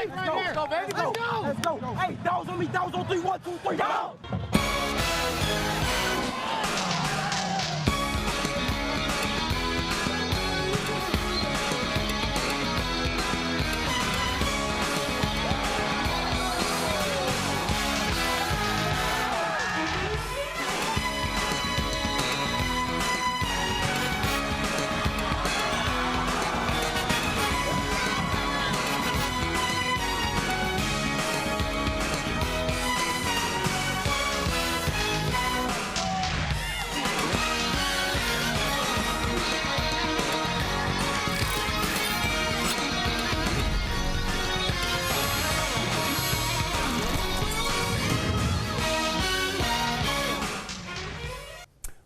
right there. Let's go, baby. Let's go. Let's go. Hey, dogs on me. Dogs on 3. 1, 2, 3. Down.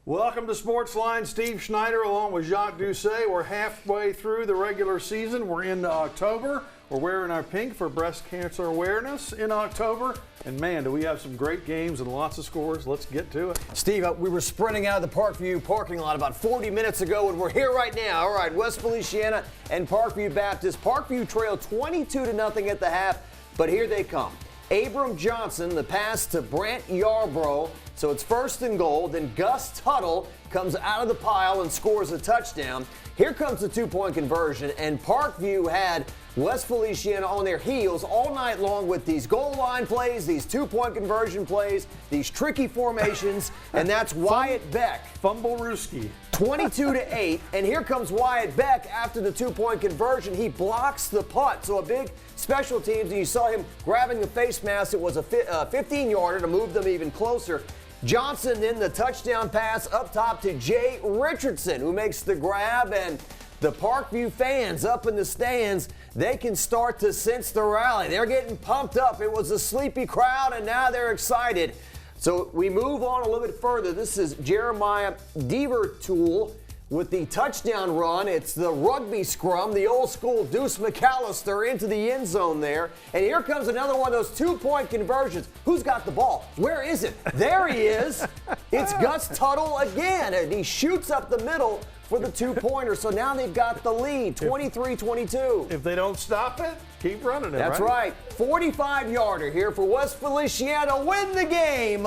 Welcome to Sportsline. Steve Schneider along with Jacques Doucet. We're halfway through the regular season. We're into October. We're wearing our pink for breast cancer awareness in October. And man, do we have some great games and lots of scores. Let's get to it. Steve, we were sprinting out of the Parkview parking lot about 40 minutes ago, and we're here right now. All right, West Feliciana and Parkview Baptist. Parkview trailed 22-0 at the half, but here they come. Abram Johnson, the pass to Brant Yarbrough. So it's 1st and goal. Then Gus Tuttle comes out of the pile and scores a touchdown. Here comes the 2-point conversion, and Parkview had West Feliciana on their heels all night long with these goal line plays, these 2-point conversion plays, these tricky formations, and that's Wyatt Beck. Fumble-rooski. 22-8, and here comes Wyatt Beck after the 2-point conversion. He blocks the punt, so a big special teams, and you saw him grabbing the face mask. It was a 15-yarder to move them even closer. Johnson then the touchdown pass up top to Jay Richardson, who makes the grab, and the Parkview fans up in the stands, they can start to sense the rally. They're getting pumped up. It was a sleepy crowd, and now they're excited. So we move on a little bit further. This is Jeremiah Devertool with the touchdown run. It's the rugby scrum, the old school Deuce McAllister into the end zone there. And here comes another one of those 2-point conversions. Who's got the ball? Where is it? There he is. It's Gus Tuttle again, and he shoots up the middle for the 2-pointer. So now they've got the lead, 23-22. If they don't stop it, keep running it, That's right. 45-yarder here for West Feliciana. Win the game.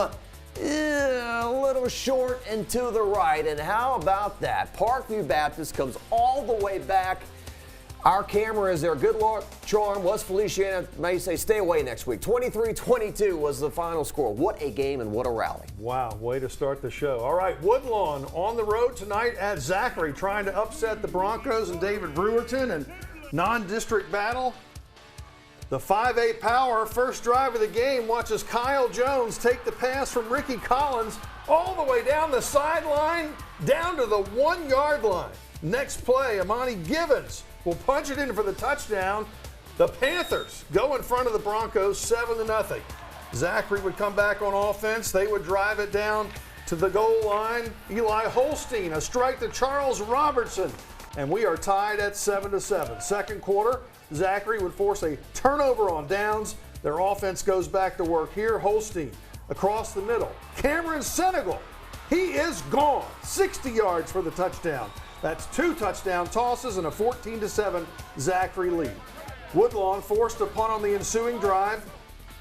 A little short and to the right. And how about that? Parkview Baptist comes all the way back. Our camera is there. Good luck, charm. West Feliciana may say stay away next week. 23-22 was the final score. What a game and what a rally. Wow, way to start the show. All right, Woodlawn on the road tonight at Zachary, trying to upset the Broncos and David Brewerton and non-district battle. The 5A Power first drive of the game watches Kyle Jones take the pass from Ricky Collins all the way down the sideline, down to the 1-yard line. Next play, Amani Givens will punch it in for the touchdown. The Panthers go in front of the Broncos 7-0. Zachary would come back on offense. They would drive it down to the goal line. Eli Holstein, a strike to Charles Robertson. And we are tied at 7-7. Second quarter, Zachary would force a turnover on downs. Their offense goes back to work here. Holstein across the middle. Cameron Senegal, he is gone. 60 yards for the touchdown. That's 2 touchdown tosses and a 14-7 Zachary lead. Woodlawn forced a punt on the ensuing drive.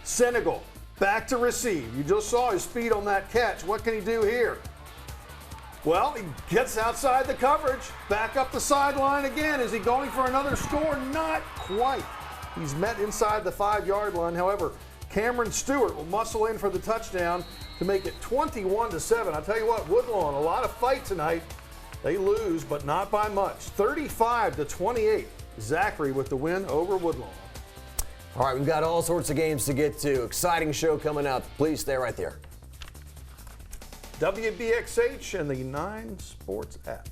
Senegal back to receive. You just saw his speed on that catch. What can he do here? Well, he gets outside the coverage, back up the sideline again. Is he going for another score? Not quite. He's met inside the 5-yard line. However, Cameron Stewart will muscle in for the touchdown to make it 21-7. I tell you what, Woodlawn, a lot of fight tonight. They lose, but not by much. 35-28. Zachary with the win over Woodlawn. All right, we've got all sorts of games to get to. Exciting show coming up. Please stay right there. WBXH and the 9 Sports app.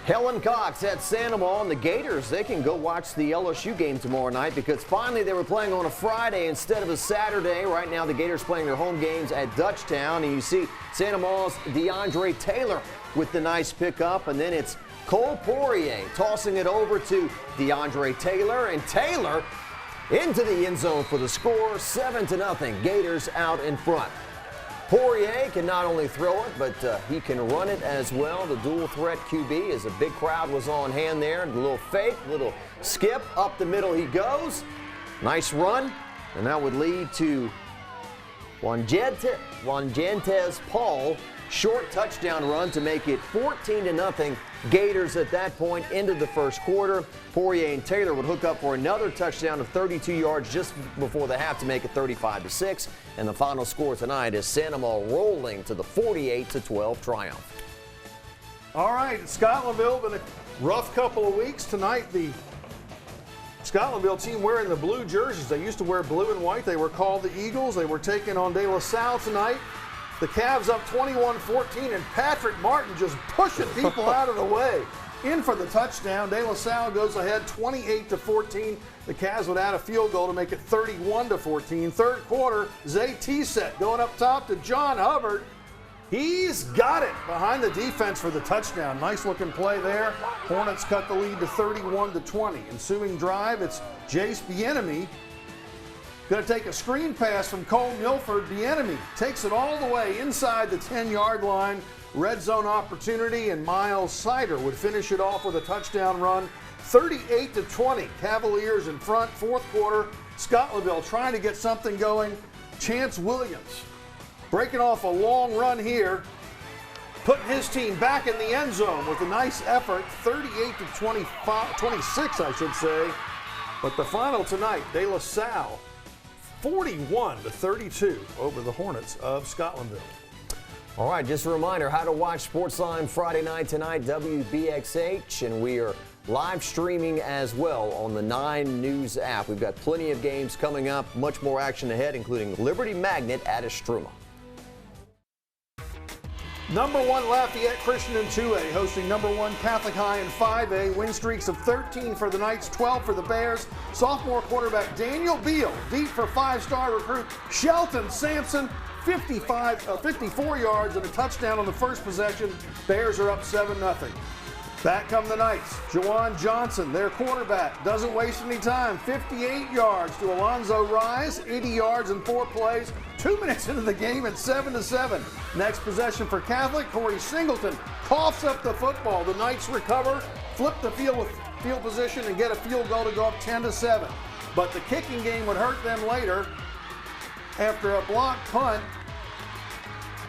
Helen Cox at Sandoval, and the Gators, they can go watch the LSU game tomorrow night because finally they were playing on a Friday instead of a Saturday. Right now the Gators playing their home games at Dutchtown, and you see Sandoval's DeAndre Taylor with the nice pickup, and then it's Cole Poirier tossing it over to DeAndre Taylor, and Taylor into the end zone for the score. 7-0, Gators out in front. Poirier can not only throw it, but he can run it as well. The dual threat QB, as a big crowd was on hand there. A little fake, little skip, up the middle he goes. Nice run, and that would lead to Juanjentes Paul. Short touchdown run to make it 14-0 Gators at that point into the first quarter. Poirier and Taylor would hook up for another touchdown of 32 yards just before the half to make it 35-6. And the final score tonight is Santa Maria rolling to the 48-12 triumph. All right, Scotlandville, been a rough couple of weeks. Tonight, the Scotlandville team wearing the blue jerseys. They used to wear blue and white. They were called the Eagles. They were taking on De La Salle tonight. The Cavs up 21-14, and Patrick Martin just pushing people out of the way. In for the touchdown. De La Salle goes ahead 28-14. The Cavs would add a field goal to make it 31-14. Third quarter, Zay T-Set going up top to John Hubbard. He's got it behind the defense for the touchdown. Nice looking play there. Hornets cut the lead to 31-20. Ensuing drive, it's Jace Bieniemy. Going to take a screen pass from Cole Milford. Bieniemy takes it all the way inside the 10-yard line. Red zone opportunity, and Miles Sider would finish it off with a touchdown run. 38-20. Cavaliers in front. Fourth quarter, Scotlandville trying to get something going. Chance Williams breaking off a long run here, putting his team back in the end zone with a nice effort. 38-26, I should say. But the final tonight, De La Salle 41-32 over the Hornets of Scotlandville. All right, just a reminder how to watch Sportsline Friday night tonight, WBXH, and we are live streaming as well on the 9 News app. We've got plenty of games coming up, much more action ahead, including Liberty Magnet at Estruma. Number 1 Lafayette Christian in 2A, hosting number 1 Catholic High in 5A. Win streaks of 13 for the Knights, 12 for the Bears. Sophomore quarterback Daniel Beal, deep for 5-star recruit Shelton Sampson, 54 yards and a touchdown on the first possession. Bears are up 7-0. Back come the Knights. Jawan Johnson, their quarterback, doesn't waste any time. 58 yards to Alonzo Rise, 80 yards in 4 plays. 2 minutes into the game at 7-7. Next possession for Catholic, Corey Singleton coughs up the football. The Knights recover, flip the field position, and get a field goal to go up 10-7. But the kicking game would hurt them later after a blocked punt.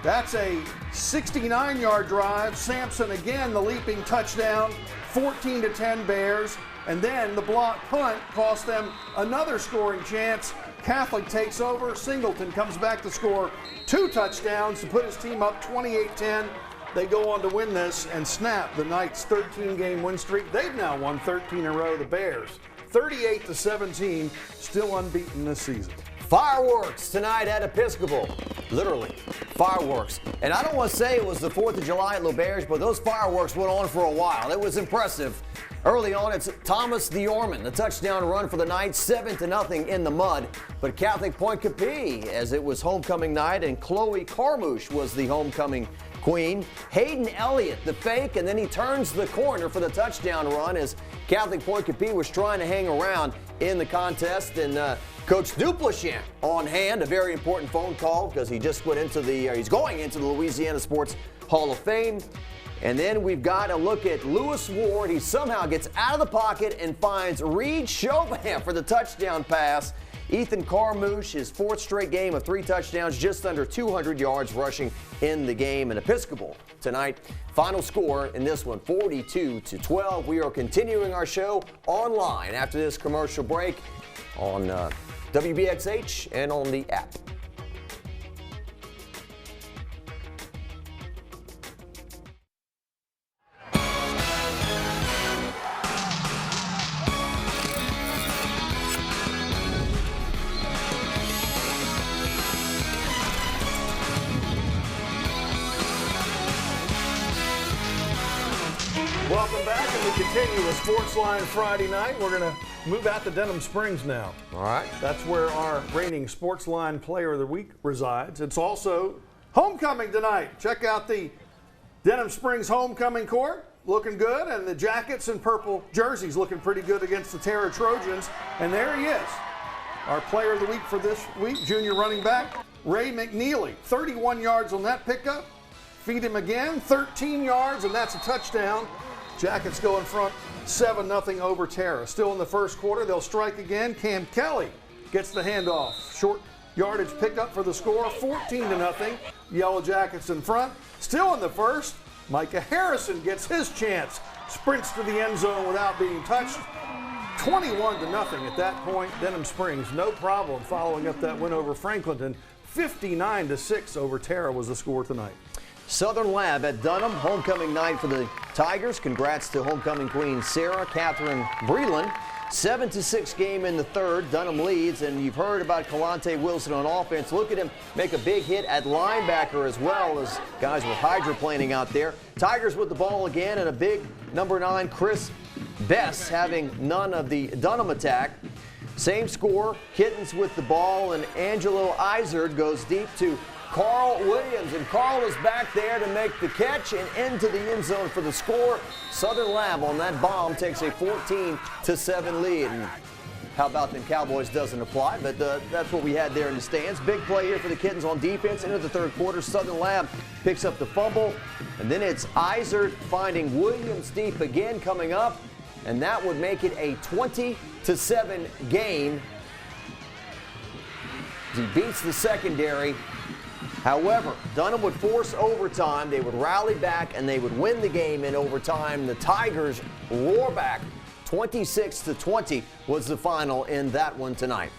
That's a 69-yard drive. Sampson again, the leaping touchdown, 14-10 Bears. And then the blocked punt cost them another scoring chance. Catholic takes over. Singleton comes back to score 2 touchdowns to put his team up 28-10. They go on to win this and snap the Knights' 13-game win streak. They've now won 13 in a row. The Bears, 38-17, still unbeaten this season. Fireworks tonight at Episcopal. Literally, fireworks. And I don't want to say it was the 4th of July at LeBerge, but those fireworks went on for a while. It was impressive. Early on, it's Thomas Diorman, the touchdown run for the Knights, 7-0 in the mud. But Catholic Point Capee, as it was homecoming night, and Chloe Carmouche was the homecoming queen. Hayden Elliott, the fake, and then he turns the corner for the touchdown run as Catholic Point Capee was trying to hang around in the contest. And Coach Duplichamp on hand, a very important phone call because he just went into he's going into the Louisiana Sports Hall of Fame. And then we've got a look at Lewis Ward. He somehow gets out of the pocket and finds Reed Chauvin for the touchdown pass. Ethan Carmouche, his 4th straight game of 3 touchdowns, just under 200 yards rushing in the game. And Episcopal tonight, final score in this one, 42-12. We are continuing our show online after this commercial break on WBXH and on the app. Welcome back, and we continue with Sportsline Friday night. We're going to move out to Denham Springs now. All right. That's where our reigning Sportsline Player of the Week resides. It's also homecoming tonight. Check out the Denham Springs homecoming court. Looking good, and the jackets and purple jerseys looking pretty good against the Terra Trojans. And there he is, our Player of the Week for this week, junior running back, Ray McNeely, 31 yards on that pickup. Feed him again, 13 yards, and that's a touchdown. Jackets go in front 7-0 over Tara. Still in the first quarter, they'll strike again. Cam Kelly gets the handoff. Short yardage pickup for the score, 14-0. Yellow Jackets in front. Still in the first, Micah Harrison gets his chance. Sprints to the end zone without being touched. 21-0 at that point. Denham Springs, no problem following up that win over Franklinton. 59-6 over Tara was the score tonight. Southern Lab at Dunham, homecoming night for the Tigers. Congrats to homecoming queen Sarah Catherine Breland. 7-6 game in the third. Dunham leads, and you've heard about Kalante Wilson on offense. Look at him make a big hit at linebacker as well, as guys were hydroplaning out there. Tigers with the ball again, and a big number 9 Chris Bess having none of the Dunham attack. Same score, Kittens with the ball, and Angelo Izard goes deep to Carl Williams, and Carl is back there to make the catch and into the end zone for the score. Southern Lab on that bomb takes a 14-7 lead. And how about them Cowboys doesn't apply, but that's what we had there in the stands. Big play here for the Kittens on defense into the third quarter. Southern Lab picks up the fumble, and then it's Izard finding Williams deep again coming up, and that would make it a 20-7 game. He beats the secondary. However, Dunham would force overtime. They would rally back, and they would win the game in overtime. The Tigers roar back. 26-20 was the final in that one tonight.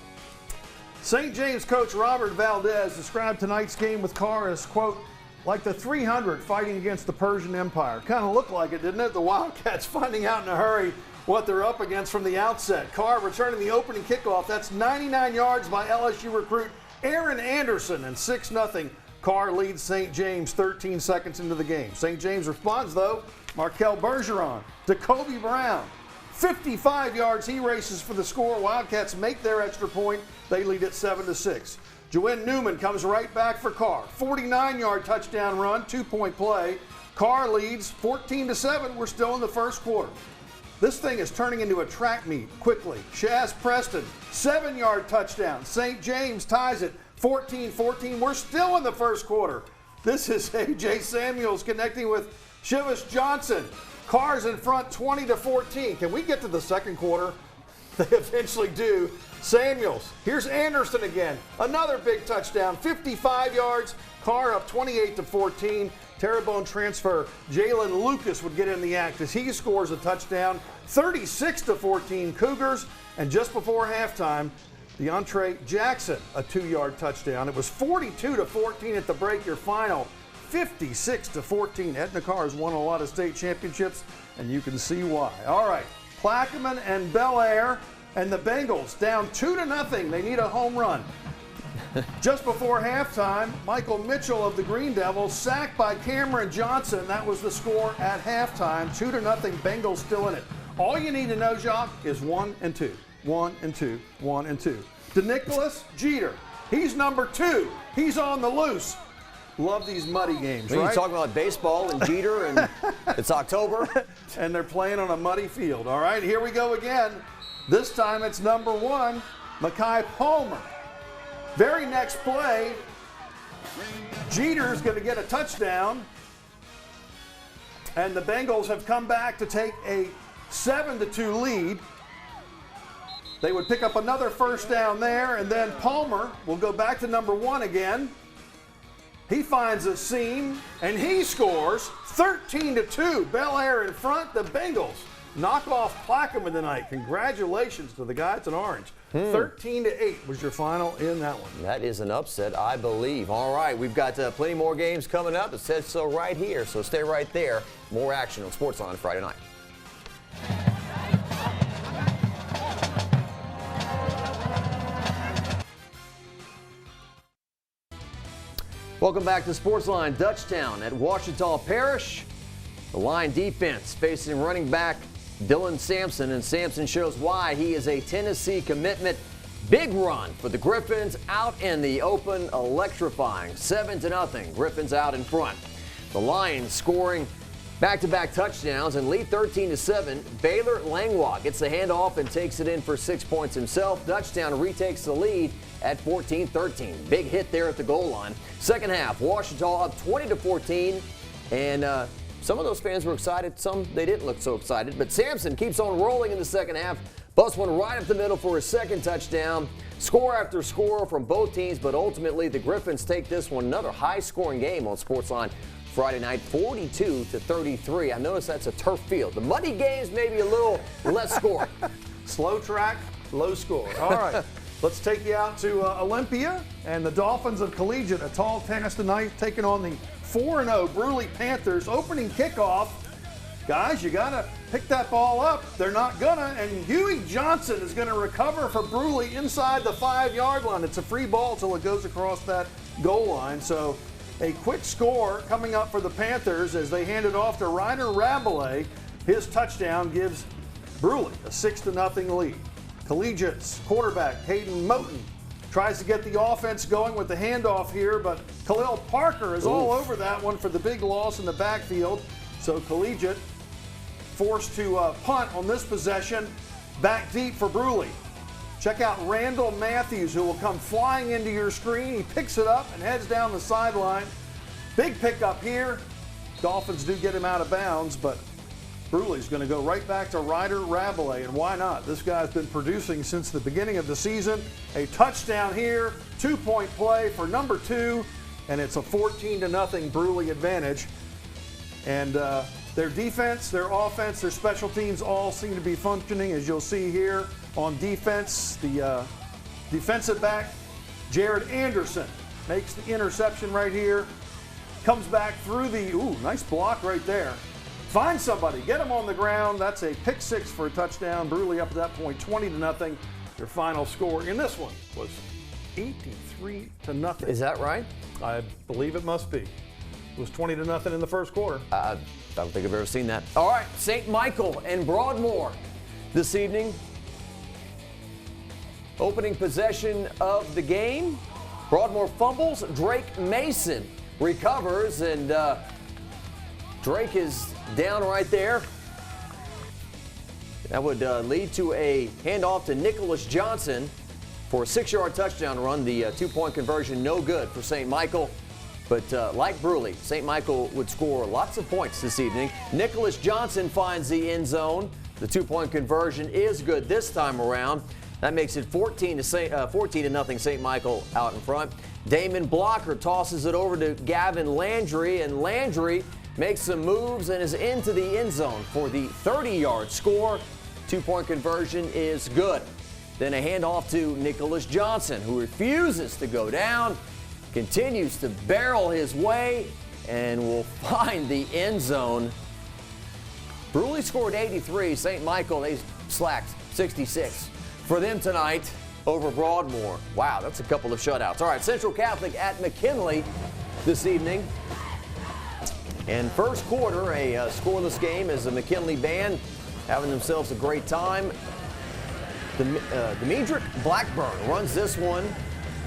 St. James coach Robert Valdez described tonight's game with Carr as, quote, like the 300 fighting against the Persian Empire. Kind of looked like it, didn't it? The Wildcats finding out in a hurry what they're up against from the outset. Carr returning the opening kickoff. That's 99 yards by LSU recruit Aaron Anderson, and 6-0. Carr leads St. James 13 seconds into the game. St. James responds, though. Markel Bergeron to Kobe Brown. 55 yards he races for the score. Wildcats make their extra point. They lead at 7-6. Joanne Newman comes right back for Carr. 49-yard touchdown run, 2-point play. Carr leads 14-7. We're still in the first quarter. This thing is turning into a track meet quickly. Shaz Preston, 7-yard touchdown. St. James ties it 14-14. We're still in the first quarter. This is A.J. Samuels connecting with Shivis Johnson. Carr's in front 20-14. Can we get to the second quarter? They eventually do. Samuels, here's Anderson again. Another big touchdown, 55 yards. Carr up 28-14. Terrebonne transfer Jalen Lucas would get in the act as he scores a touchdown, 36-14 Cougars. And just before halftime, DeAndre Jackson, a 2-yard touchdown. It was 42-14 at the break. Your final, 56-14. Edna Carr has won a lot of state championships, and you can see why. All right, Plaquemine and Bel Air and the Bengals down 2-0. They need a home run. Just before halftime, Michael Mitchell of the Green Devils sacked by Cameron Johnson. That was the score at halftime. 2-0, Bengals still in it. All you need to know, Jacques, is 1 and 2. 1 and 2, 1 and 2. DeNicholas Jeter, he's number 2. He's on the loose. Love these muddy games, right? You're talking about baseball and Jeter, and it's October. And they're playing on a muddy field. All right, here we go again. This time it's number 1, Mekhi Palmer. Very next play, Jeter's going to get a touchdown, and the Bengals have come back to take a 7-2 lead. They would pick up another first down there, and then Palmer will go back to number 1 again. He finds a seam, and he scores 13-2. Bel Air in front. The Bengals knock off Plaquemine tonight. Congratulations to the guys in orange. 13-8 was your final in that one. That is an upset, I believe. All right, we've got plenty more games coming up. It says so right here, so stay right there. More action on Sportsline Friday night. Welcome back to Sportsline. Dutchtown at Ouachita Parish. The line defense facing running back Dylan Sampson, and Sampson shows why he is a Tennessee commitment. Big run for the Griffins out in the open, electrifying. 7-0. Griffins out in front. The Lions scoring Back-to-back touchdowns and lead 13-7. Baylor Langlois gets the handoff and takes it in for 6 points himself. Touchdown retakes the lead at 14-13. Big hit there at the goal line. Second half, Ouachita up 20-14. And some of those fans were excited. Some, they didn't look so excited. But Sampson keeps on rolling in the second half. Busts one right up the middle for his second touchdown. Score after score from both teams, but ultimately the Griffins take this one. Another high-scoring game on Sportsline Friday night, 42-33. I notice that's a turf field. The muddy games maybe a little less scoring. Slow track, low score. All right, let's take you out to Olympia and the Dolphins of Collegiate. A tall task tonight, taking on the 4-0 Bruley Panthers. Opening kickoff. Guys, you got to pick that ball up. They're not gonna, and Huey Johnson is going to recover for Bruley inside the 5-yard line. It's a free ball till it goes across that goal line. So a quick score coming up for the Panthers as they hand it off to Ryder Rabelais. His touchdown gives Bruley a 6-0 lead. Collegiate's quarterback, Hayden Moten, tries to get the offense going with the handoff here, but Khalil Parker is all over that one for the big loss in the backfield. So Collegiate forced to punt on this possession. Back deep for Bruley. Check out Randall Matthews, who will come flying into your screen. He picks it up and heads down the sideline. Big pickup here. Dolphins do get him out of bounds, but Bruley's going to go right back to Ryder Rabelais, and why not? This guy's been producing since the beginning of the season. A touchdown here, 2-point play for number 2, and it's a 14-0 Bruley advantage. And their defense, their offense, their special teams all seem to be functioning, as you'll see here. On defense, the defensive back, Jared Anderson, makes the interception right here. Comes back through the, nice block right there. Find somebody, get him on the ground. That's a pick 6 for a touchdown. Bruley up at that point, 20-0. Their final score in this one was 83-0. Is that right? I believe it must be. It was 20-0 in the first quarter. I don't think I've ever seen that. All right, St. Michael and Broadmoor this evening. Opening possession of the game. Broadmoor fumbles. Drake Mason recovers, and Drake is down right there. That would lead to a handoff to Nicholas Johnson for a 6-yard touchdown run. The 2-point conversion no good for St. Michael. But like Bruley, St. Michael would score lots of points this evening. Nicholas Johnson finds the end zone. The 2-point conversion is good this time around. That makes it 14-0 St. Michael out in front. Damon Blocker tosses it over to Gavin Landry, and Landry makes some moves and is into the end zone for the 30-yard score. 2-point conversion is good. Then a handoff to Nicholas Johnson, who refuses to go down. Continues to barrel his way and will find the end zone. Bruley scored 83. St. Michael, they slacked 66 for them tonight over Broadmoor. Wow, that's a couple of shutouts. All right, Central Catholic at McKinley this evening. And first quarter, a scoreless game as the McKinley band having themselves a great time. Demetric Blackburn runs this one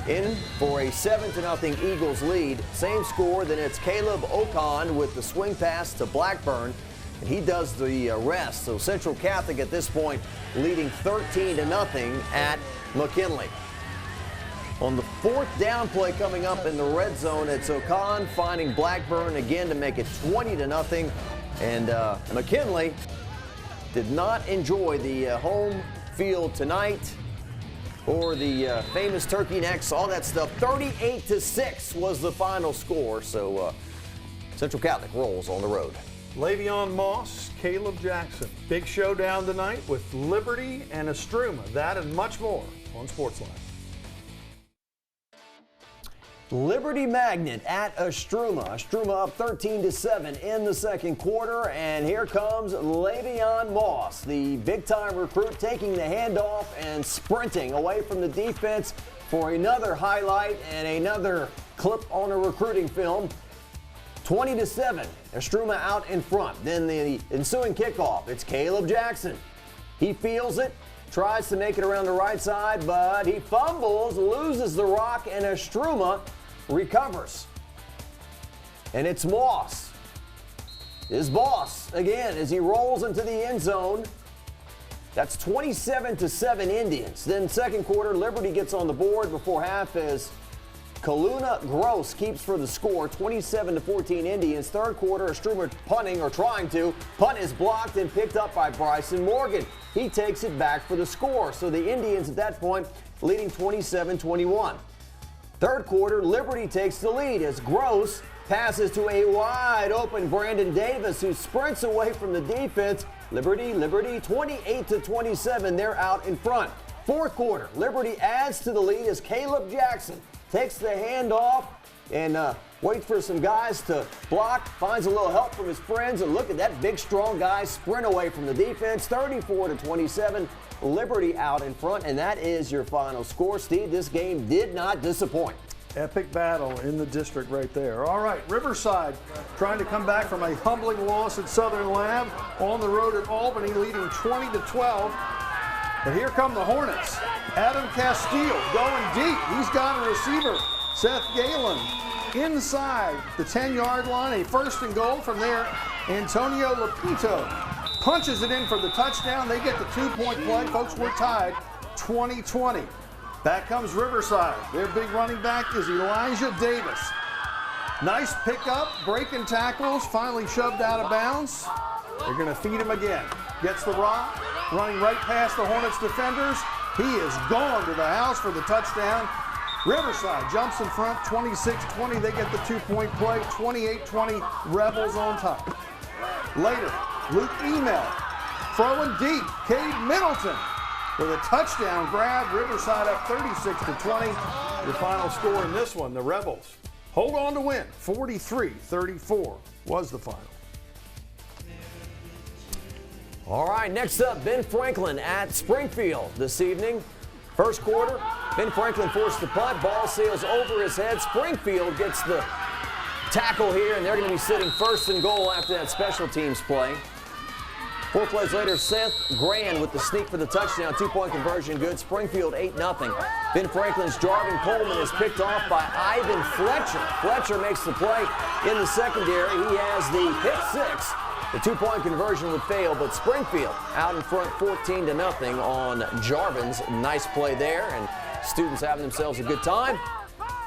in for a 7-0 Eagles lead. Same score, then it's Caleb Ocon with the swing pass to Blackburn, and he does the rest. So Central Catholic at this point leading 13-0 at McKinley. On the 4th down play coming up in the red zone, it's Ocon finding Blackburn again to make it 20-0. And McKinley did not enjoy the home field tonight, or the famous turkey necks, all that stuff. 38-6 was the final score. So Central Catholic rolls on the road. Le'Veon Moss, Caleb Jackson. Big showdown tonight with Liberty and Estruma. That and much more on Sportsline. Liberty Magnet at Estruma. Estruma up 13-7 in the second quarter, and here comes Le'Veon Moss, the big-time recruit, taking the handoff and sprinting away from the defense for another highlight and another clip on a recruiting film. 20-7, Estruma out in front. Then the ensuing kickoff, it's Caleb Jackson. He feels it, tries to make it around the right side, but he fumbles, loses the rock, and Estruma recovers. And it's Moss. his boss again as he rolls into the end zone. That's 27-7 Indians. Then second quarter, Liberty gets on the board before half as Kaluna Gross keeps for the score, 27-14 Indians. Third quarter, a Strummer punting or trying to. Punt is blocked and picked up by Bryson Morgan. He takes it back for the score. So the Indians at that point leading 27-21. Third quarter, Liberty takes the lead as Gross passes to a wide open Brandon Davis who sprints away from the defense. Liberty 28-27. They're out in front. Fourth quarter, Liberty adds to the lead as Caleb Jackson takes the handoff and waits for some guys to block, finds a little help from his friends, and look at that big, strong guy sprint away from the defense. 34-27, Liberty out in front, and that is your final score. Steve, this game did not disappoint. Epic battle in the district right there. All right, Riverside trying to come back from a humbling loss at Southern Lab on the road at Albany, leading 20-12. But here come the Hornets. Adam Castile going deep. He's got a receiver, Seth Galen, inside the 10-yard line. A first and goal from there. Antonio Lapito punches it in for the touchdown. They get the 2-point play. Folks, we're tied 20-20. Back comes Riverside. Their big running back is Elijah Davis. Nice pickup, breaking tackles, finally shoved out of bounds. They're going to feed him again. Gets the rock, running right past the Hornets defenders. He is gone to the house for the touchdown. Riverside jumps in front, 26-20. They get the 2-point play, 28-20, Rebels on top. Later, Luke Email throwing deep. Cade Middleton with a touchdown grab. Riverside up 36-20. Your final score in this one, the Rebels hold on to win. 43-34 was the final. All right, next up, Ben Franklin at Springfield this evening. First quarter, Ben Franklin forced the punt. Ball sails over his head. Springfield gets the tackle here, and they're going to be sitting first and goal after that special teams play. 4 plays later, Seth Grand with the sneak for the touchdown. 2-point conversion good. Springfield 8-0. Ben Franklin's Jarvin Coleman is picked off by Ivan Fletcher. Fletcher makes the play in the secondary. He has the pick six. The 2-point conversion would fail, but Springfield out in front 14-0 on Jarvin's nice play there, and students having themselves a good time.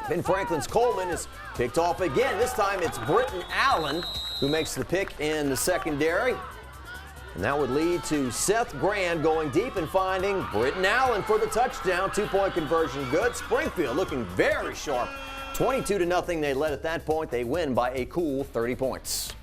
Ben Franklin's Coleman is picked off again. This time it's Britton Allen who makes the pick in the secondary. And that would lead to Seth Grand going deep and finding Britton Allen for the touchdown. 2-point conversion good. Springfield looking very sharp. 22-0 they led at that point. They win by a cool 30 points.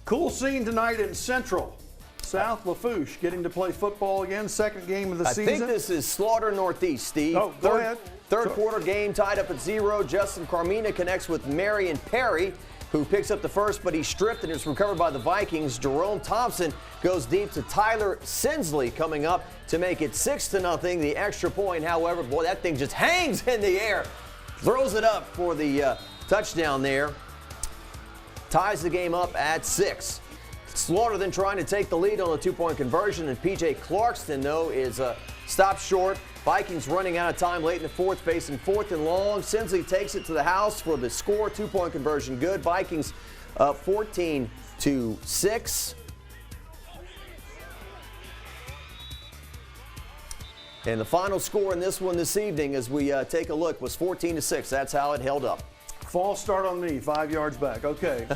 Cool scene tonight in Central. South Lafourche getting to play football again. Second game of the season. I think this is Slaughter Northeast, Steve. Oh, go ahead. Third quarter game tied up at 0. Justin Carmina connects with Marion Perry, who picks up the first, but he's stripped and it's recovered by the Vikings. Jerome Thompson goes deep to Tyler Sinsley coming up to make it 6-0. The extra point, however, boy, that thing just hangs in the air. Throws it up for the touchdown there. Ties the game up at 6. Slaughter then trying to take the lead on a 2-point conversion, and P.J. Clarkston, though, is stopped short. Vikings running out of time late in the fourth, facing 4th and long. Sinsley takes it to the house for the score. 2-point conversion good. Vikings 14-6. And the final score in this one this evening, as we take a look, was 14-6. That's how it held up. False start on me, 5 yards back. Okay,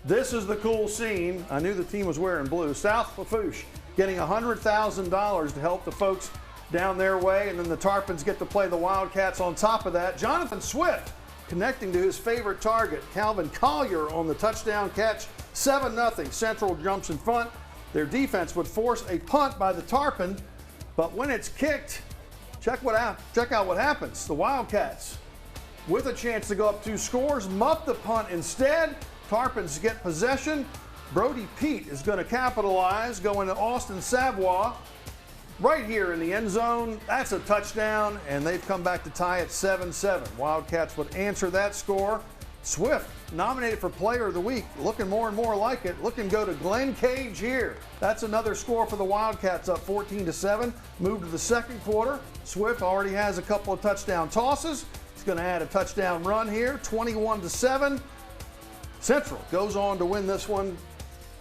this is the cool scene. I knew the team was wearing blue. South Lafourche getting $100,000 to help the folks down their way, and then the Tarpons get to play the Wildcats on top of that. Jonathan Swift connecting to his favorite target, Calvin Collier, on the touchdown catch. 7-0. Central jumps in front. Their defense would force a punt by the Tarpon, but when it's kicked, check out what happens. The Wildcats, with a chance to go up 2 scores, muff the punt instead. Tarpons get possession. Brody Pete is going to capitalize, going to Austin Savoie right here in the end zone. That's a touchdown, and they've come back to tie at 7-7. Wildcats would answer that score. Swift nominated for Player of the Week, looking more and more like it. Looking go to Glenn Cage here. That's another score for the Wildcats, up 14-7. Move to the second quarter. Swift already has a couple of touchdown tosses. He's going to add a touchdown run here, 21-7. Central goes on to win this one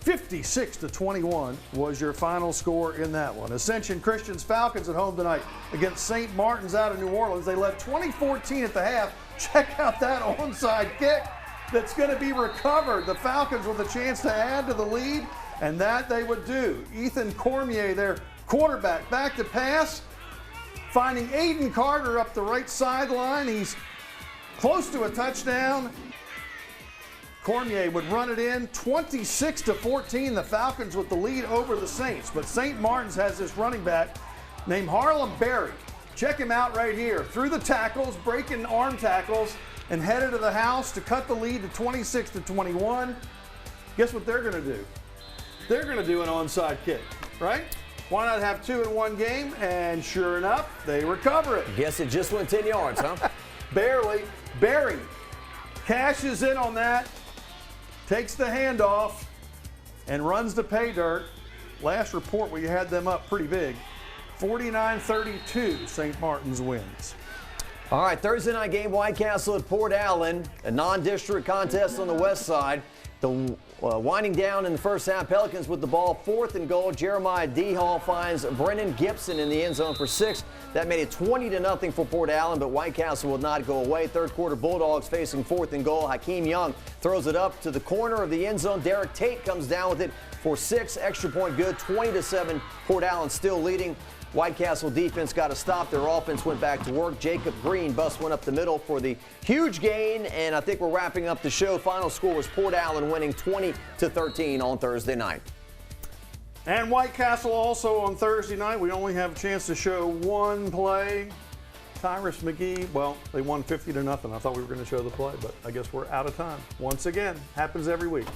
56-21 was your final score in that one. Ascension Christian's Falcons at home tonight against St. Martin's out of New Orleans. They led 20-14 at the half. Check out that onside kick that's going to be recovered. The Falcons with a chance to add to the lead, and that they would do. Ethan Cormier, their quarterback, back to pass, finding Aiden Carter up the right sideline. He's close to a touchdown. Cormier would run it in, 26-14. The Falcons with the lead over the Saints. But St. Martin's has this running back named Harlem Berry. Check him out right here. Through the tackles, breaking arm tackles, and headed to the house to cut the lead to 26-21. Guess what they're going to do? They're going to do an onside kick, right? Why not have two in one game? And sure enough, they recover it. Guess it just went 10 yards, huh? Barely. Berry cashes in on that, takes the handoff, and runs to pay dirt. Last report, we had them up pretty big. 49-32, St. Martin's wins. All right, Thursday night game, White Castle at Port Allen, a non-district contest on the west side. The winding down in the first half, Pelicans with the ball, 4th and goal. Jeremiah D. Hall finds Brennan Gibson in the end zone for 6. That made it 20-0 for Port Allen, but White Castle will not go away. Third quarter, Bulldogs facing 4th and goal. Hakeem Young throws it up to the corner of the end zone. Derek Tate comes down with it for 6. Extra point good, 20-7. Port Allen still leading. White Castle defense got a stop. Their offense went back to work. Jacob Green bust one up the middle for the huge gain, and I think we're wrapping up the show. Final score was Port Allen winning 20-13 on Thursday night. And White Castle also on Thursday night. We only have a chance to show one play. Tyrus McGee, well, they won 50-0. I thought we were going to show the play, but I guess we're out of time. Once again, happens every week.